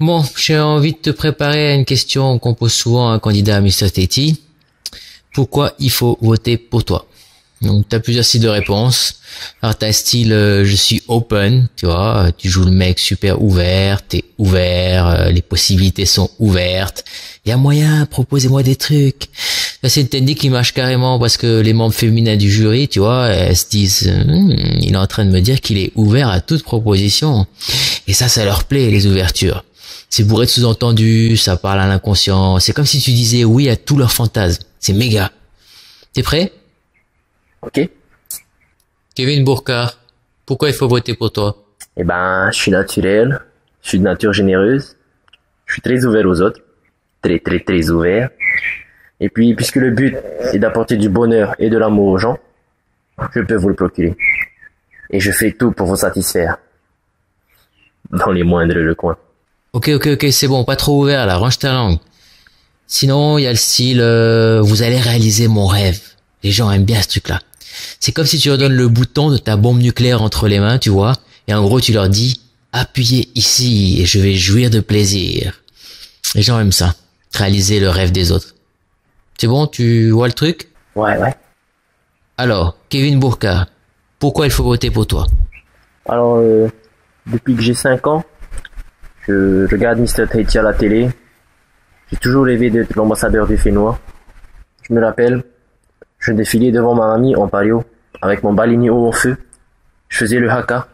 Bon, j'ai envie de te préparer à une question qu'on pose souvent à un candidat à Mr. Teti. Pourquoi il faut voter pour toi? Donc, t'as plusieurs styles de réponse. Alors, t'as un style, je suis open, tu vois, tu joues le mec super ouvert, t'es ouvert, les possibilités sont ouvertes. Il y a moyen, proposez-moi des trucs. Ça, c'est une technique qui marche carrément parce que les membres féminins du jury, tu vois, elles se disent, il est en train de me dire qu'il est ouvert à toute proposition. Et ça leur plaît, les ouvertures. C'est bourré de sous-entendus, ça parle à l'inconscient. C'est comme si tu disais oui à tous leurs fantasmes. C'est méga. T'es prêt? Ok. Kevin Bourcard, pourquoi il faut voter pour toi? Eh ben, je suis naturel, je suis de nature généreuse, je suis très ouvert aux autres, très très très ouvert. Et puis, puisque le but est d'apporter du bonheur et de l'amour aux gens, je peux vous le procurer. Et je fais tout pour vous satisfaire, dans les moindres recoins. Ok, c'est bon, pas trop ouvert là, range ta langue. Sinon, il y a le style, vous allez réaliser mon rêve. Les gens aiment bien ce truc-là. C'est comme si tu leur donnes le bouton de ta bombe nucléaire entre les mains, tu vois, et en gros tu leur dis, appuyez ici et je vais jouir de plaisir. Les gens aiment ça, réaliser le rêve des autres. C'est bon, tu vois le truc? Ouais. Alors, Kevin Bourcard, pourquoi il faut voter pour toi? Alors, depuis que j'ai 5 ans, je regarde Mr. Tahiti à la télé. J'ai toujours rêvé d'être l'ambassadeur du Fénois. Je me rappelle, je défilais devant ma mamie en pario, avec mon balini haut en feu. Je faisais le haka.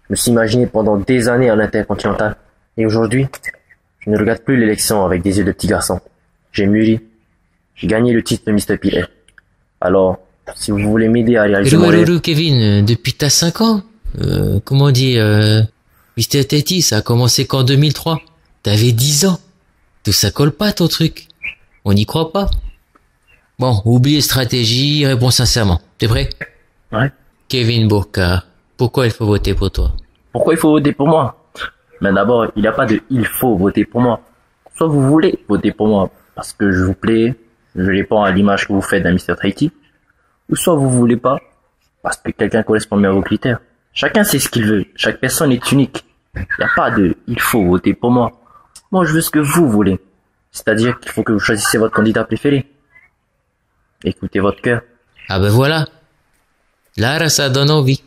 Je me suis imaginé pendant des années à l'Intercontinental. Et aujourd'hui, je ne regarde plus l'élection avec des yeux de petit garçon. J'ai mûri. J'ai gagné le titre de Mr. Pierre. Alors, si vous voulez m'aider à réaliser mon rêve... Kevin, depuis t'as 5 ans? Comment dire, Mr. Teti, ça a commencé qu'en 2003. T'avais 10 ans. Tout ça colle pas ton truc. On n'y croit pas. Bon, oublie les stratégies, réponds sincèrement. T'es prêt? Ouais. Kevin Bourcard, pourquoi il faut voter pour toi? Pourquoi il faut voter pour moi? Mais d'abord, il n'y a pas de il faut voter pour moi. Soit vous voulez voter pour moi parce que je vous plais, je réponds à l'image que vous faites d'un Mr. Tahiti, ou soit vous voulez pas parce que quelqu'un correspond mieux à vos critères. Chacun sait ce qu'il veut, chaque personne est unique. Il n'y a pas de il faut voter pour moi. Moi, je veux ce que vous voulez. C'est-à-dire qu'il faut que vous choisissiez votre candidat préféré. Écoutez votre cœur. Ah ben voilà. Là, ça donne envie.